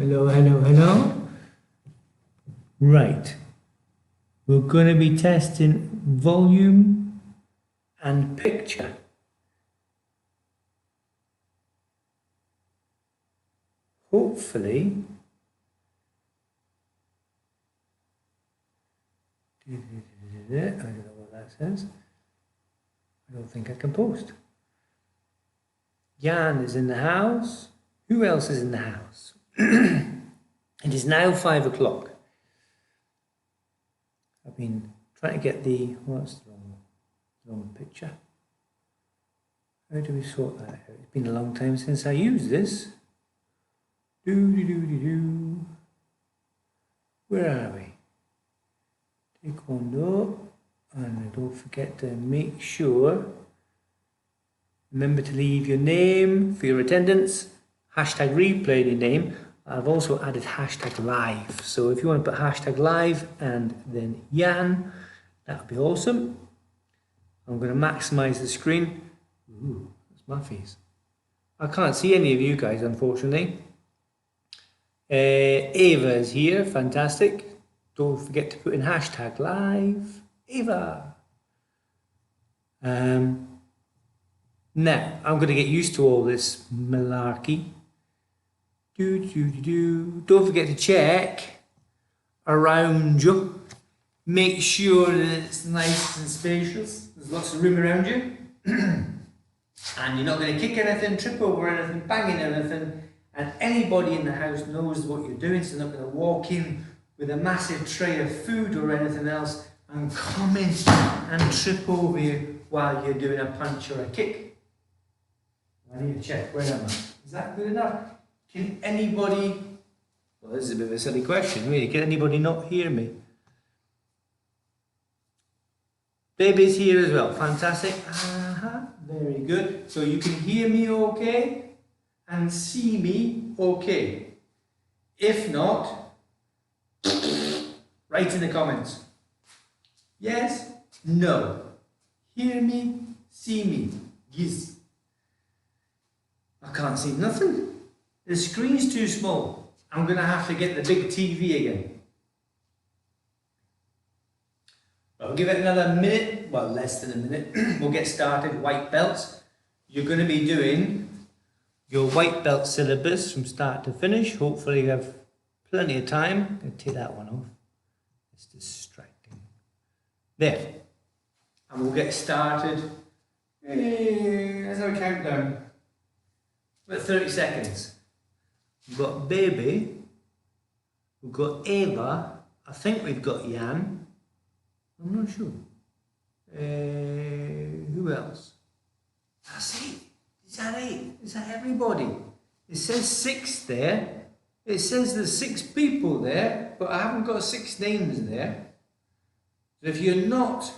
Hello, hello, hello. Right. We're going to be testing volume and picture. Hopefully, I don't know what that says. I don't think I can post. Jan is in the house. Who else is in the house? It is now 5 o'clock. I've been trying to get the, what's the wrong picture? How do we sort that out? It's been a long time since I used this. Where are we? Taekwondo. And don't forget to make sure, remember to leave your name for your attendance, hashtag replay your name. I've also added hashtag live. So if you want to put hashtag live and then Jan, that would be awesome. I'm going to maximize the screen. Ooh, that's my face. I can't see any of you guys, unfortunately. Ava is here, fantastic. Don't forget to put in hashtag live, Ava. Now, I'm going to get used to all this malarkey. Don't forget to check around you. Make sure that it's nice and spacious. There's lots of room around you. And you're not going to kick anything, trip over anything, bang in anything. And anybody in the house knows what you're doing, so they're not going to walk in with a massive tray of food or anything else and come in and trip over you while you're doing a punch or a kick. I need to check, where am I? Is that good enough? Can anybody, well, this is a bit of a silly question, really. Can anybody not hear me? Baby's here as well, fantastic. Very good. So you can hear me okay and see me okay. If not, write in the comments. Yes, no. Hear me, see me. Yes. I can't see nothing. The screen's too small. I'm going to have to get the big TV again. I'll give it another minute, well, less than a minute. We'll get started. White belts. You're going to be doing your white belt syllabus from start to finish. Hopefully you have plenty of time. I'm going to take that one off. It's distracting. There. And we'll get started. There's no countdown. About 30 seconds. We've got Baby. We've got Ava. I think we've got Jan. I'm not sure. Who else? That's 8. Is that 8? Is that everybody? It says 6 there. It says there's 6 people there, but I haven't got 6 names there. So if you're not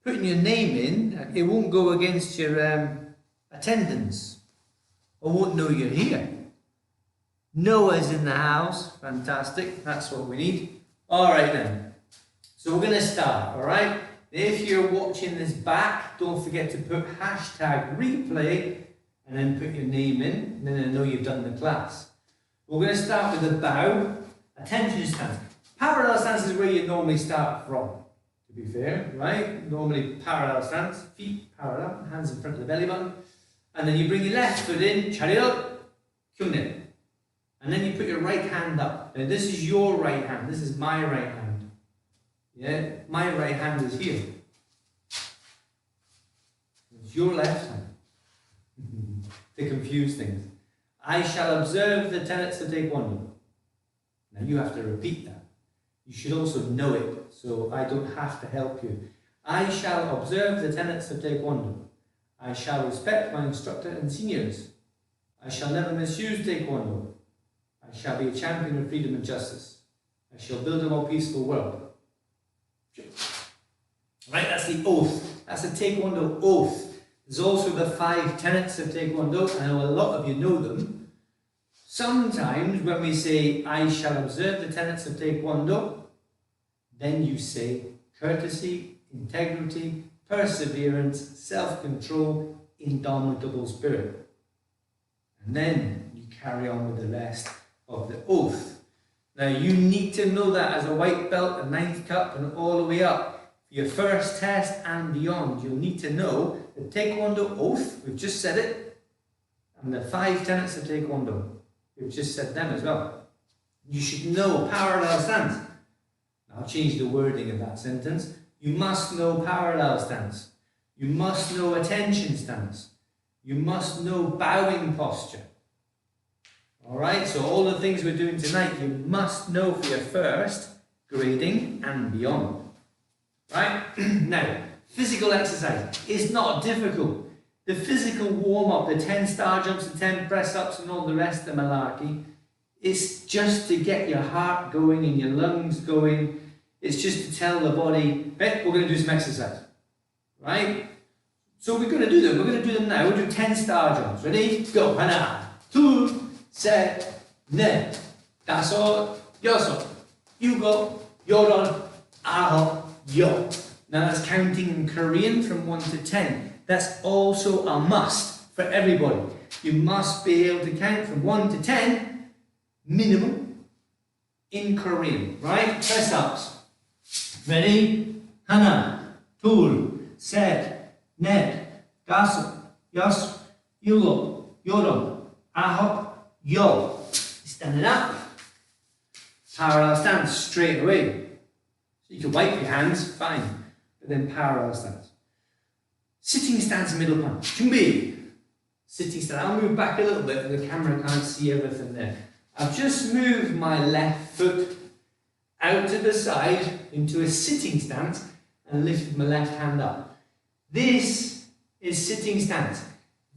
putting your name in, it won't go against your attendance. I won't know you're here. Noah's in the house. Fantastic. That's what we need. All right then. So we're going to start, all right? If you're watching this back, don't forget to put hashtag replay and then put your name in, and then I know you've done the class. We're going to start with a bow, attention stance. Parallel stance is where you normally start from, to be fair, right? Normally parallel stance, feet parallel, hands in front of the belly button. And then you bring your left foot in, chariot, kyungnin. And then you put your right hand up. Now this is your right hand, this is my right hand. Yeah, my right hand is here. It's your left hand. To confuse things. I shall observe the tenets of Taekwondo. Now you have to repeat that. You should also know it, so I don't have to help you. I shall observe the tenets of Taekwondo. I shall respect my instructor and seniors. I shall never misuse Taekwondo. I shall be a champion of freedom and justice. I shall build a more peaceful world. Right, that's the oath. That's a Taekwondo oath. There's also the 5 tenets of Taekwondo. I know a lot of you know them. Sometimes when we say, I shall observe the tenets of Taekwondo, then you say courtesy, integrity, perseverance, self-control, indomitable spirit. And then you carry on with the rest of the oath. Now you need to know that as a white belt, a ninth cup, and all the way up. For your first test and beyond, you'll need to know the Taekwondo oath, we've just said it, and the 5 tenets of Taekwondo. We've just said them as well. You should know parallel stance. I'll change the wording of that sentence. You must know parallel stance. You must know attention stance. You must know bowing posture. Alright, so all the things we're doing tonight, you must know for your first grading and beyond. Right? Now, physical exercise is not difficult. The physical warm-up, the 10 star jumps, the 10 press-ups and all the rest of the malarkey, it's just to get your heart going and your lungs going. It's just to tell the body, hey, we're going to do some exercise. Right? So we're going to do them. We're going to do them now. We'll do 10 star jumps. Ready? Go. Hana. 2, set, ne. Daso, yoso. You go. Yoron, aho, yo. Now that's counting in Korean from 1 to 10. That's also a must for everybody. You must be able to count from 1 to 10, minimum, in Korean. Right? Press ups. Ready? Hana, 둘, 셋, 넷, 다섯, 여섯, 일곱, 여덟, 아홉, 열. Standing up. Parallel stance straight away. So you can wipe your hands, fine. But then parallel stance. Sitting stance, middle punch. 준비. Sitting stance. I'll move back a little bit, the camera can't see everything there. I've just moved my left foot out to the side into a sitting stance and lifted my left hand up. This is sitting stance.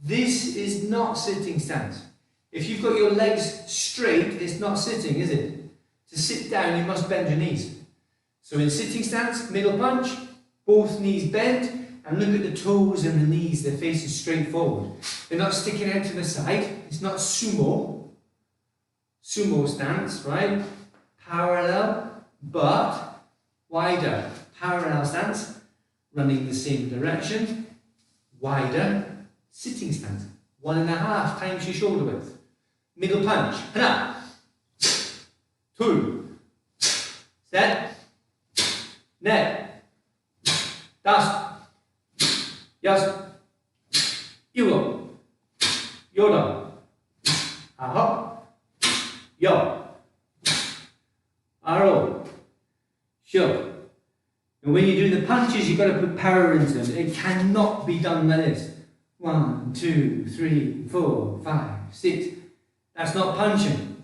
This is not sitting stance. If you've got your legs straight, it's not sitting, is it? To sit down, you must bend your knees. So in sitting stance, middle punch, both knees bent, and look at the toes and the knees, they're facing straight forward. They're not sticking out to the side. It's not sumo. Sumo stance, right? Parallel, but wider. Parallel stance, running the same direction. Wider, sitting stance. 1.5 times your shoulder width. Middle punch. 하나, 둘, 셋, 넷, 다섯, 여섯, 일곱, 여덟, 아홉, 열, 아홉, 열. And when you do the punches, you've got to put power into them. It cannot be done like this. 1, 2, 3, 4, 5, 6. That's not punching.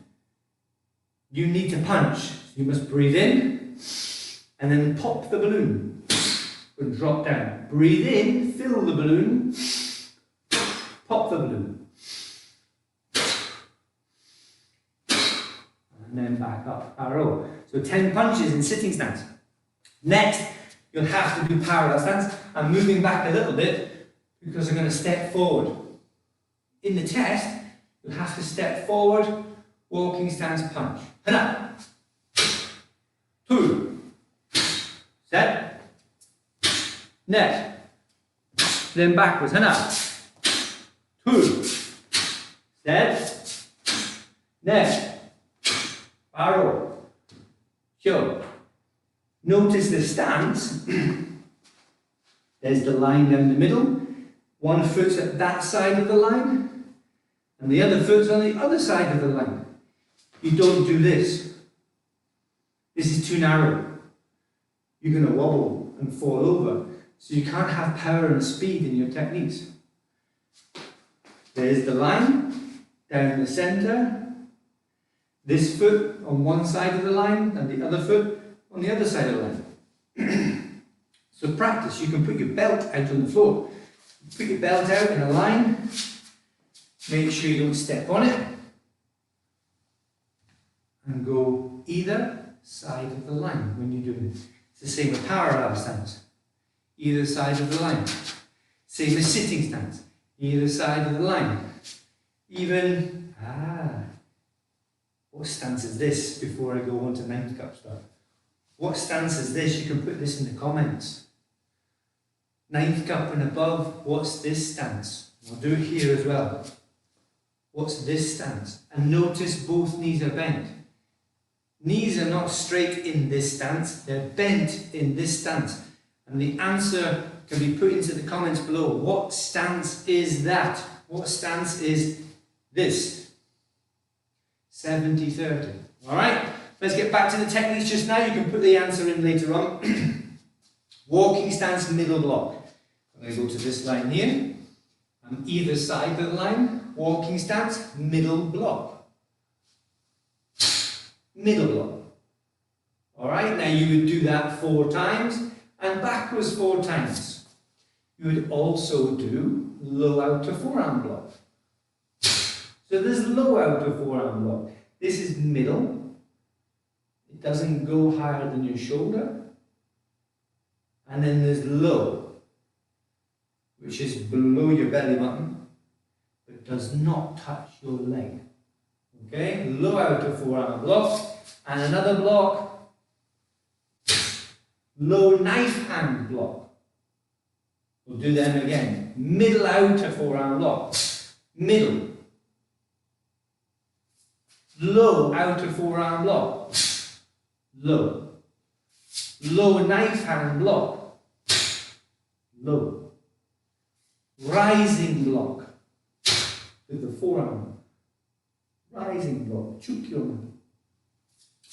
You need to punch. You must breathe in and then pop the balloon and drop down. Breathe in, fill the balloon, pop the balloon. And then back up. Arrow. So 10 punches in sitting stance. Next, you'll have to do parallel stance. I'm moving back a little bit because I'm going to step forward. In the test, you'll have to step forward, walking stance punch. 하나, 둘, 셋, 넷. Then backwards. 하나, 둘, 셋, 넷. 바로, 열. Notice the stance. There's the line down the middle. One foot's at that side of the line, and the other foot's on the other side of the line. You don't do this. This is too narrow. You're going to wobble and fall over. So you can't have power and speed in your techniques. There's the line down the center. This foot on one side of the line and the other foot on the other side of the line. So practice. You can put your belt out on the floor. Put your belt out in a line. Make sure you don't step on it. And go either side of the line when you're doing it. It's the same with parallel stance. Either side of the line. Same as sitting stance. Either side of the line. Even, what stance is this before I go on to ninth cup stuff? What stance is this? You can put this in the comments. Ninth cup and above, what's this stance? I'll do it here as well. What's this stance? And notice both knees are bent. Knees are not straight in this stance, they're bent in this stance. And the answer can be put into the comments below. What stance is that? What stance is this? 70-30. Alright, let's get back to the techniques just now. You can put the answer in later on. Walking stance, middle block. I'm going to go to this line here. And either side of the line, walking stance, middle block. Middle block. Alright, now you would do that 4 times and backwards 4 times. You would also do low outer forearm block. So there's low outer forearm block. This is middle. It doesn't go higher than your shoulder. And then there's low, which is below your belly button, but does not touch your leg. Okay, low outer forearm block. And another block, low knife hand block. We'll do them again. Middle outer forearm block. Middle. Low outer forearm block. Low. Low knife hand block. Low. Rising block. With the forearm. Rising block. Chukyo.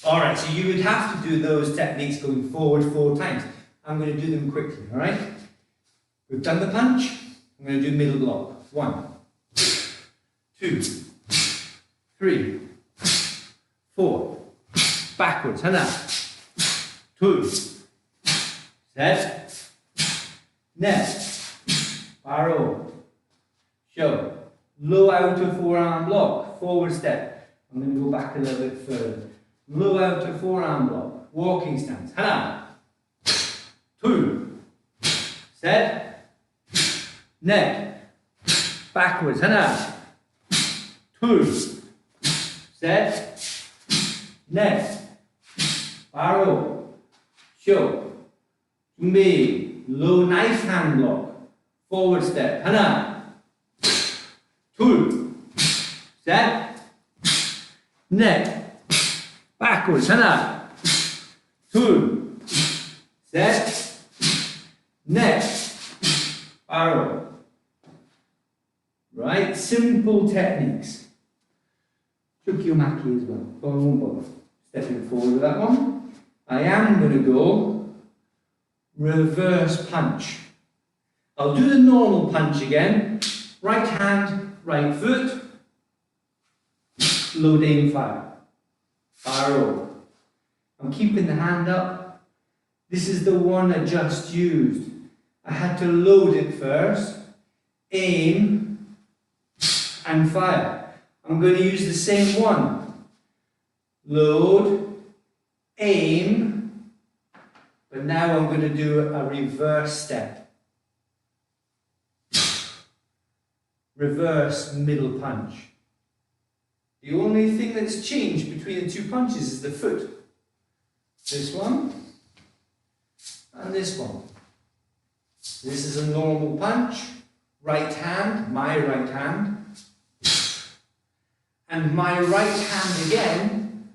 Alright, so you would have to do those techniques going forward 4 times. I'm going to do them quickly, alright? We've done the punch. I'm going to do middle block. 1, 2, 3, 4. Backwards, hana. 2. Set. Net. Barrow. Show. Low outer forearm block. Forward step. I'm going to go back a little bit further. Low outer forearm block. Walking stance. Hana. 2. Set. Net. Backwards. Hana. 2. Set. Net. Barrow. Show. Jumbi. Low knife hand block. Forward step. Hana. 2. Set. Net. Backwards, hana. 2. Set. Net. Barrow. Right, simple techniques. Chukyomaki as well. Boom, boom. Stepping forward with that one. I am going to go reverse punch. I'll do the normal punch again. Right hand, right foot. Load, aim, fire. Barrow. I'm keeping the hand up. This is the one I just used. I had to load it first, aim, and fire. I'm going to use the same one. Load, aim, but now I'm going to do a reverse step. Reverse middle punch. The only thing that's changed between the 2 punches is the foot. This one and this one. This is a normal punch. Right hand, my right hand. And my right hand again,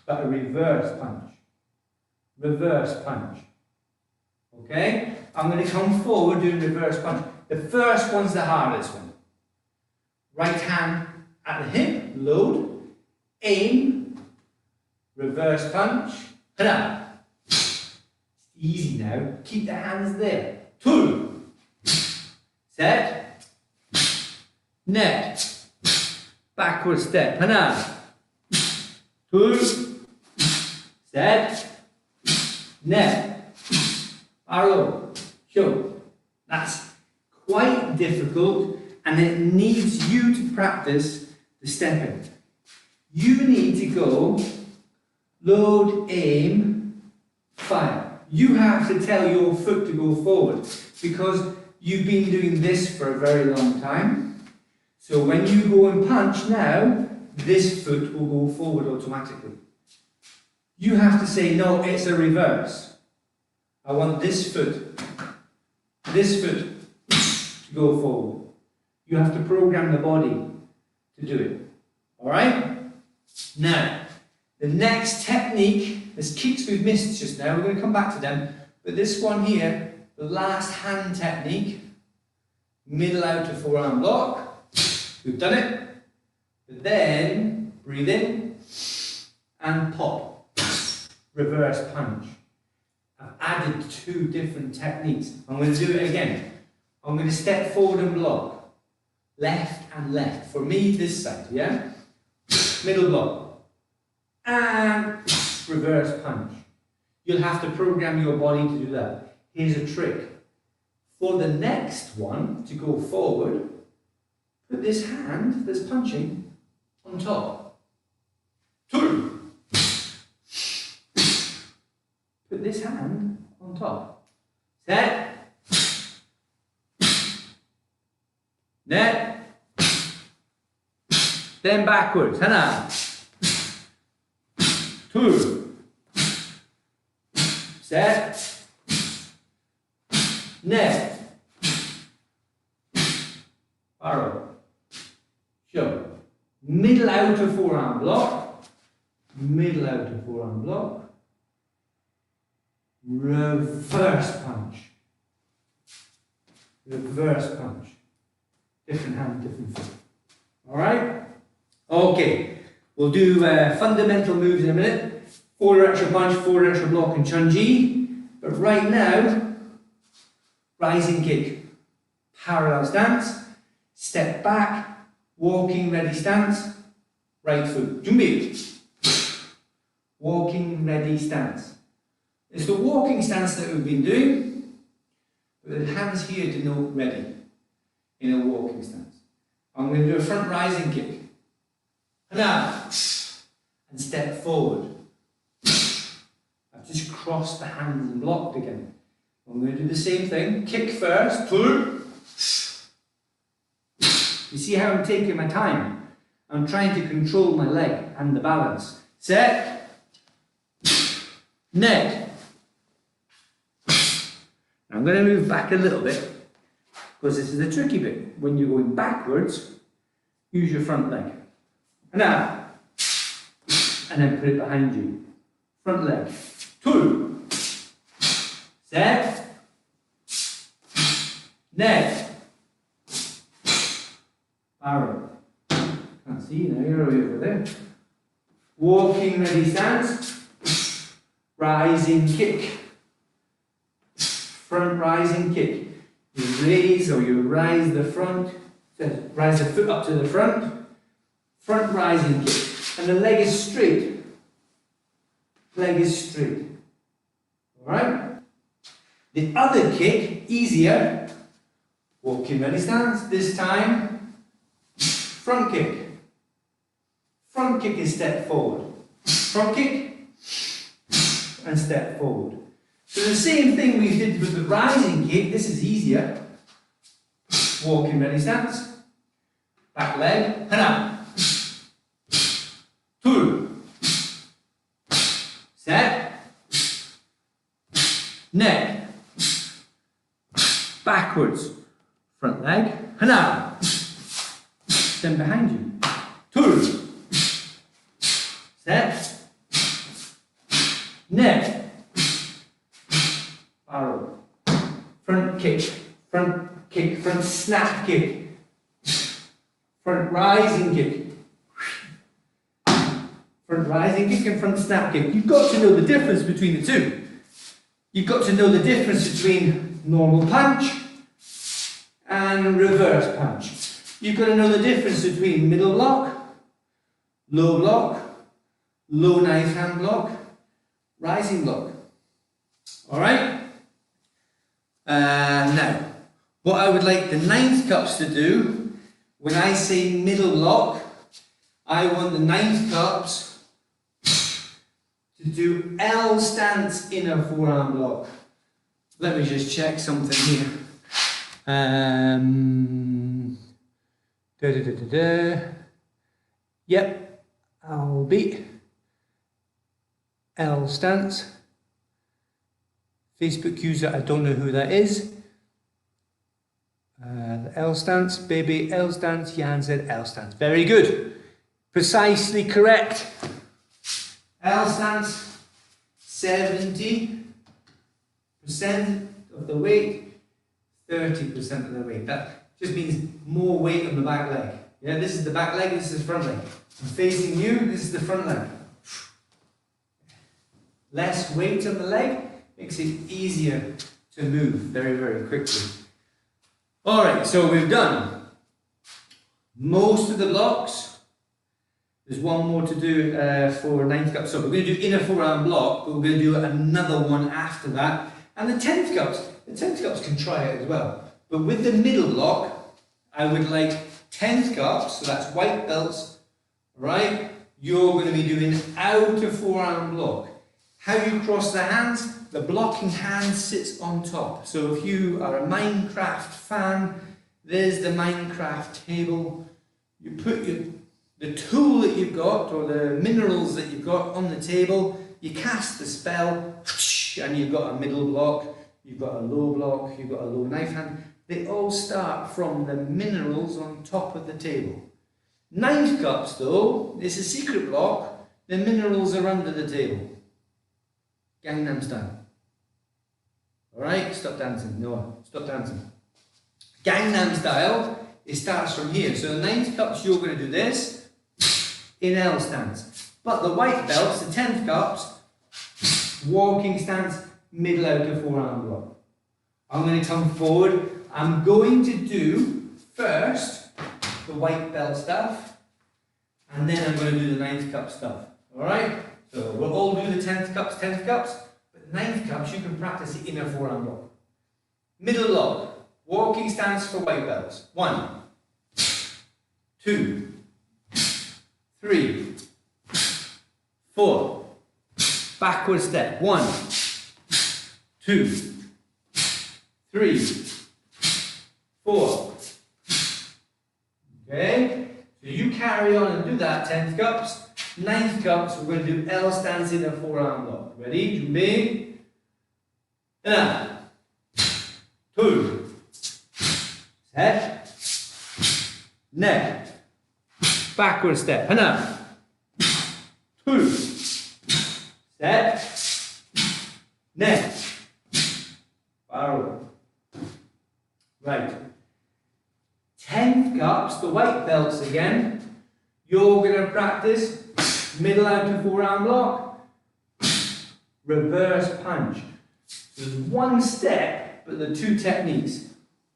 but a reverse punch. Reverse punch. Okay? I'm going to come forward doing reverse punch. The first one's the hardest one. Right hand at the hip, load, aim, reverse punch, hana. It's easy now. Keep the hands there. 2. Set. Net. Backward step. Hana. 2. Set. Net. Arrow. Show. That's quite difficult, and it needs you to practice the stepping. You need to go load, aim, fire. You have to tell your foot to go forward because you've been doing this for a very long time. So when you go and punch now, this foot will go forward automatically. You have to say, no, it's a reverse. I want this foot to go forward. You have to program the body to do it. All right? Now, the next technique, there's kicks we've missed just now, we're going to come back to them, but this one here, the last hand technique, middle outer forearm block, we've done it, but then breathe in and pop, reverse punch. I've added 2 different techniques. I'm going to do it again. I'm going to step forward and block, left and left. For me, this side, yeah? Middle block, and reverse punch. You'll have to program your body to do that. Here's a trick. For the next one, to go forward, put this hand that's punching on top. 2. Put this hand on top. Set. Net. Then backwards. Hana. 2. Set. Net. Arrow. Show. Middle outer forearm block. Middle outer forearm block. Reverse punch. Reverse punch. Different hand, different foot. Alright? Okay. We'll do fundamental moves in a minute. Forward extra punch, forward extra block and chunji. But right now, rising kick. Parallel stance. Step back. Walking ready stance. Right foot. Jumbi. Walking ready stance. It's the walking stance that we've been doing, but the hands here denote ready in a walking stance. I'm going to do a front rising kick. Hana, and step forward. I've just crossed the hands and blocked again. I'm going to do the same thing. Kick first. Pull. You see how I'm taking my time? I'm trying to control my leg and the balance. Set. Neck. I'm going to move back a little bit because this is the tricky bit. When you're going backwards, use your front leg. And now, and then put it behind you. Front leg. 2. Set. Neck. Arrow. Can't see you now, you're over there. Walking ready stance. Rising kick. Front rising kick. You raise or you rise the front, rise the foot up to the front. Front rising kick. And the leg is straight. Leg is straight. Alright? The other kick, easier. Walking ready stance. This time, front kick. Front kick is step forward. Front kick and step forward. So the same thing we did with the rising kick, this is easier. Walking ready stance. Back leg. Hana. 2. Set. Neck. Backwards. Front leg. Hana. Then behind you. 2. Set. Neck. Arrow. Front kick, front snap kick, front rising kick, front rising kick and front snap kick. You've got to know the difference between the two. You've got to know the difference between normal punch and reverse punch. You've got to know the difference between middle block, low knife hand block, rising block. Alright? Now, what I would like the 9th Kups to do, when I say middle block, I want the 9th Kups to do L stance inner forearm block. Let me just check something here. Yep, I'll beat L stance. Facebook user, I don't know who that is. The L stance, baby, L stance, Jan said L stance. Very good. Precisely correct. L stance, 70% of the weight, 30% of the weight. That just means more weight on the back leg. Yeah, this is the back leg, this is the front leg. I'm facing you, this is the front leg. Less weight on the leg makes it easier to move very, very quickly. Alright, so we've done most of the blocks. There's one more to do for 9th cup. So we're going to do inner forearm block, but we're going to do another one after that. And the 10th cups can try it as well. But with the middle block, I would like 10th cups, so that's white belts, right? You're going to be doing outer forearm block. How you cross the hands, the blocking hand sits on top. So if you are a Minecraft fan, there's the Minecraft table. You put the tool that you've got, or the minerals that you've got on the table, you cast the spell, and you've got a middle block, you've got a low block, you've got a low knife hand. They all start from the minerals on top of the table. 9th cups though, it's a secret block, the minerals are under the table. Gangnam Style. Alright, stop dancing. No, stop dancing. Gangnam Style, it starts from here. So the 9th cups, you're going to do this in L stance. But the white belts, the 10th cups, walking stance, middle outer forearm block. I'm going to come forward. I'm going to do first the white belt stuff, and then I'm going to do the 9th cup stuff. Alright? So we'll all do the 10th cups, but 9th cups you can practice the inner forearm block. Middle block, walking stance for white belts. 1, 2, 3, 4. Backward step. 1, 2, 3, 4. Okay? So you carry on and do that 10th cups. 9th cups, we're going to do L stance in a forearm block. Ready? Jumbe. 1, 2. Set. Neck. Backward step. 1, 2. Set. Neck. Barrel. Right. 10th cups, the white belts again. You're going to practice middle outer forearm block, reverse punch. So there's one step, but the two techniques.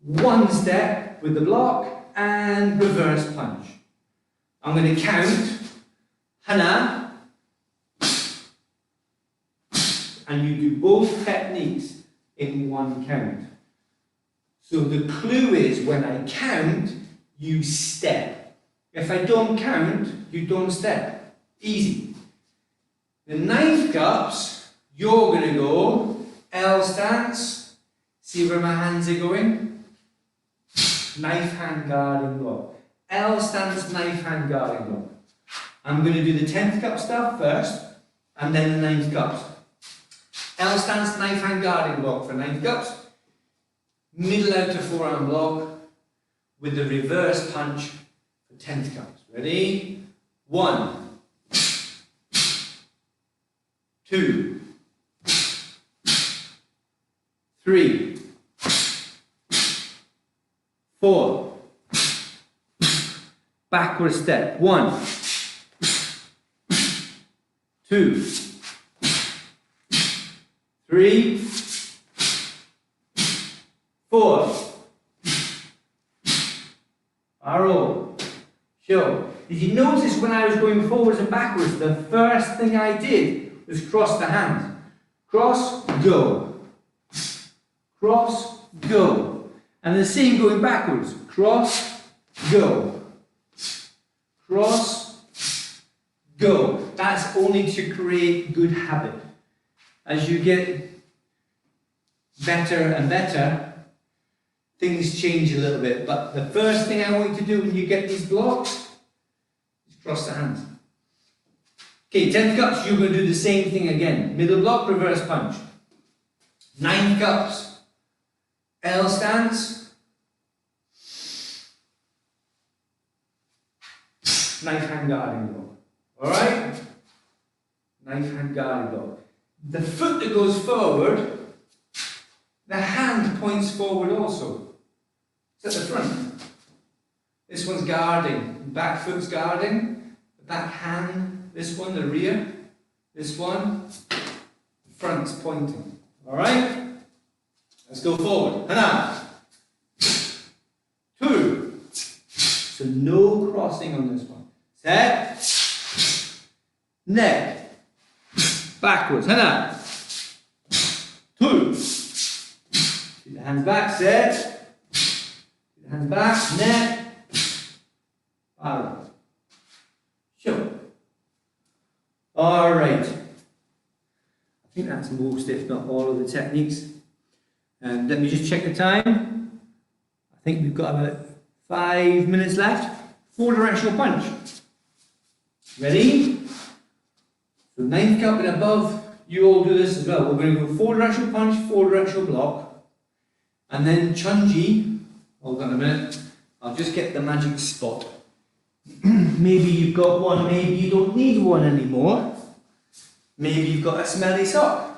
One step with the block and reverse punch. I'm going to count, Hana, and you do both techniques in one count. So the clue is when I count, you step. If I don't count, you don't step. Easy. The 9th cups, you're going to go L stance. See where my hands are going? Knife hand guarding block. L stance, knife hand guarding block. I'm going to do the 10th cup stuff first, and then the 9th cups. L stance, knife hand guarding block for 9th cups. Middle outer forearm block with the reverse punch for 10th cups. Ready? 1, 2, 3, 4. Backward step. 1, 2, 3, 4. Arrow. Show. Did you notice when I was going forwards and backwards, the first thing I did was cross the hands. Cross, go. Cross, go. And the same going backwards. Cross, go. Cross, go. That's only to create good habit. As you get better and better, things change a little bit. But the first thing I want you to do when you get these blocks is cross the hands. Okay, 10th cups, you're going to do the same thing again. Middle block, reverse punch. 9th cups, L stance, knife hand guarding block. Alright? Knife hand guarding block. The foot that goes forward, the hand points forward also. It's at the front. This one's guarding. Back foot's guarding. The back hand, this one, the rear. This one, the front's pointing. Alright? Let's go forward. Hana. 2. So no crossing on this one. Set. Neck. Backwards. Hana. 2. Keep the hands back. Set. Keep the hands back. Neck. Baro. Show. Alright. I think that's most, if not all, of the techniques. And let me just check the time. I think we've got about 5 minutes left. 4 directional punch. Ready? So 9th cup and above, you all do this as well. We're going to go 4 directional punch, 4 directional block. And then chunji. Hold on a minute. I'll just get the magic spot. Maybe you've got one, maybe you don't need one anymore. Maybe you've got a smelly sock.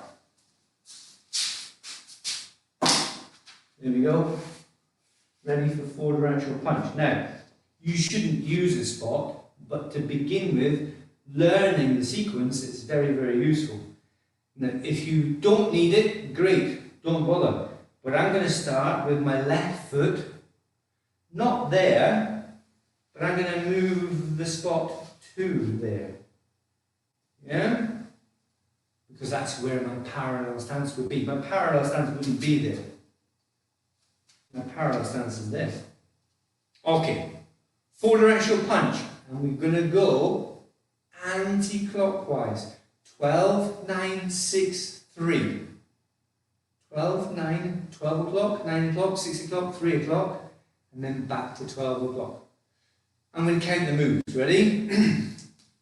There we go. Ready for 4 directional punch. Now, you shouldn't use a spot, but to begin with, learning the sequence is very, very useful. Now, if you don't need it, great, don't bother. But I'm going to start with my left foot, not there, but I'm going to move the spot to there. Yeah? Because that's where my parallel stance would be. My parallel stance wouldn't be there. My parallel stance is there. Okay. 4 directional punch. And we're going to go anti-clockwise. 12, 9, 6, 3. 12, 9, 12 o'clock, 9 o'clock, 6 o'clock, 3 o'clock. And then back to 12 o'clock. I'm going to count the moves. Ready?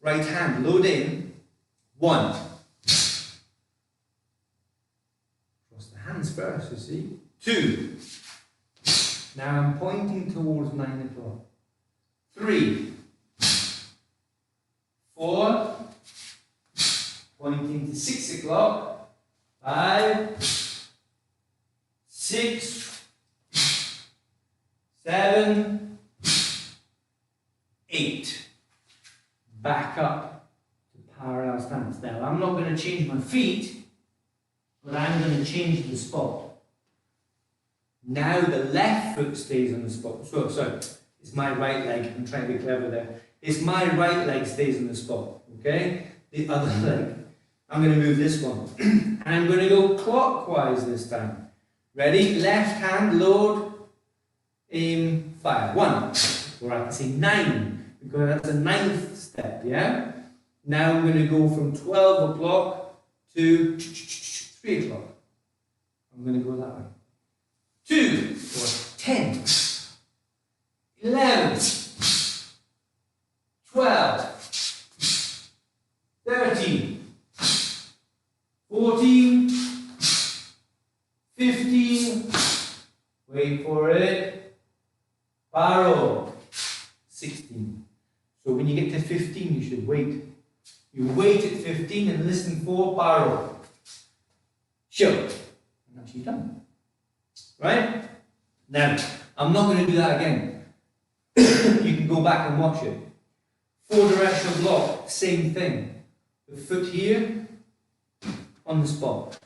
Right hand, load in. 1. Cross the hands first, you see. 2. Now I'm pointing towards 9 o'clock. 3. 4. Pointing to 6 o'clock. 5. 6. 7. 8. Back up to parallel stance. Now I'm not going to change my feet, but I'm going to change the spot. Now the left foot stays on the spot. So, sorry, it's my right leg. I'm trying to be clever there. It's my right leg stays on the spot. Okay? The other leg. I'm going to move this one. And I'm going to go clockwise this time. Ready? Left hand, load, aim, fire. 1. Or I can say 9. Because that's the 9th step, yeah? Now I'm going to go from 12 o'clock to 3 o'clock. I'm going to go that way. 2, or 10, 11, 12, 13, 14, 15, wait for it, Baro, 16. So when you get to 15, you should wait. You wait at 15 and listen for Baro. Show. And that's you done. Right? Now, I'm not going to do that again. You can go back and watch it. 4 directional block, same thing. The foot here, on the spot.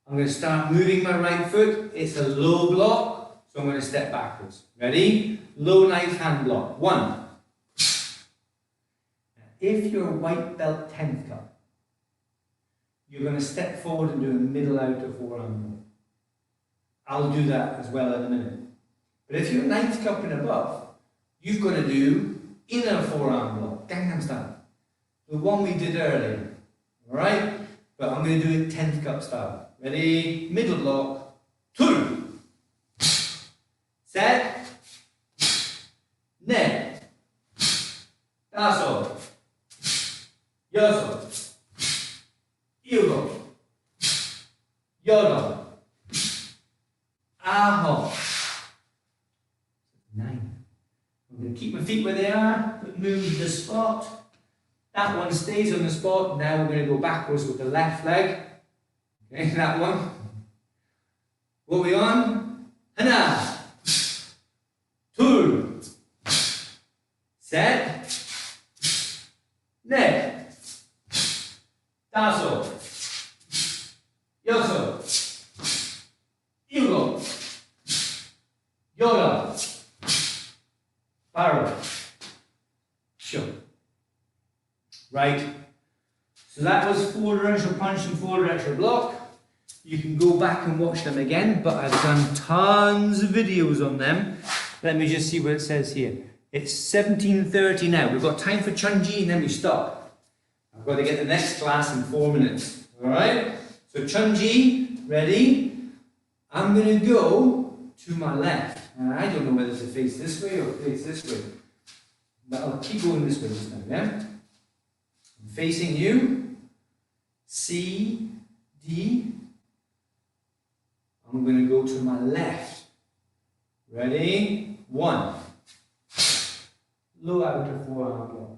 I'm going to start moving my right foot. It's a low block, so I'm going to step backwards. Ready? Low knife hand block. 1. If you're a white belt 10th cup, you're going to step forward and do a middle outer forearm block. I'll do that as well in a minute. But if you're 9th cup and above, you've got to do inner forearm block, Gangnam style. The one we did earlier. Alright? But I'm going to do it 10th cup style. Ready? Middle block. 2. Set. Ne. Daso. Yoso. Yugo. Yodo. Aho. 9. I'm going to keep my feet where they are. similar, but move the spot. That one stays on the spot. Now we're going to go backwards with the left leg. Okay, that one. What are we on? Hana. Tur. Set. Ne. Taso. Yoso. Yugo. Yoda. Baro. Sure. Right. So that was forward directional punch and forward directional block. You can go back and watch them again, but I've done tons of videos on them. Let me just see what it says here. It's 17:30 now. We've got time for Chunji and then we stop. I've got to get the next class in 4 minutes. Alright? So Chunji, ready? I'm going to go to my left. And I don't know whether to face this way or face this way. But I'll keep going this way this time, yeah? I'm facing you. C, D. I'm going to go to my left. Ready? 1. Low outer forearm block.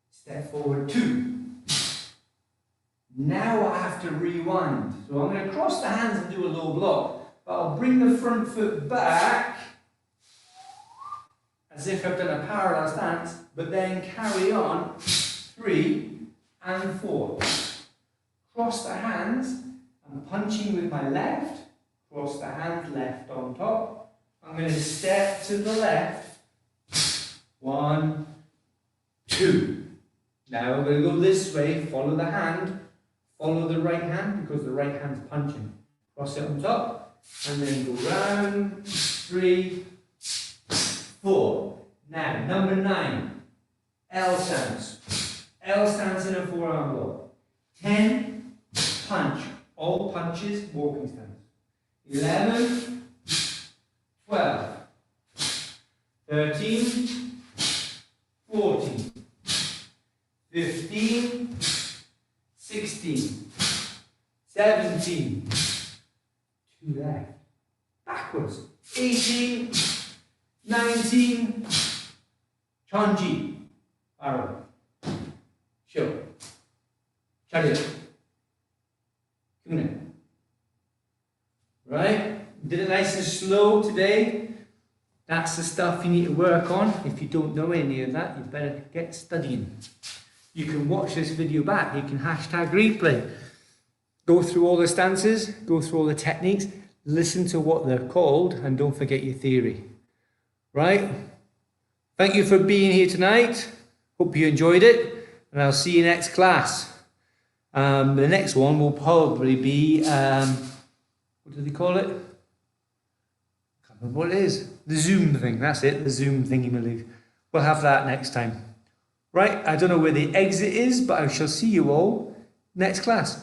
Step forward 2. Now I have to rewind. So I'm going to cross the hands and do a low block. But I'll bring the front foot back as if I've done a parallel stance, but then carry on 3 and 4. Cross the hands. I'm punching with my left. Cross the hands, left on top. I'm going to step to the left. 1, 2. Now I'm going to go this way, follow the hand, follow the right hand because the right hand's punching. Cross it on top, and then go round, 3, 4. Now, number 9, L stance. L stance in a forearm block. 10, punch. All punches, walking stance. 11, 12, 13, 14, 15, 16, 17, 2 left, backwards, 18, 19, Chonji, arrow, show, chariot, Kune. Right? Did it nice and slow today. That's the stuff you need to work on. If you don't know any of that, you better get studying. You can watch this video back. You can hashtag replay. Go through all the stances, go through all the techniques, listen to what they're called, and don't forget your theory. Right? Thank you for being here tonight. Hope you enjoyed it, and I'll see you next class. The next one will probably be, what do they call it? I can't remember what it is. The Zoom thing, that's it, the Zoom thingy, I believe. We'll have that next time. Right, I don't know where the exit is, but I shall see you all next class.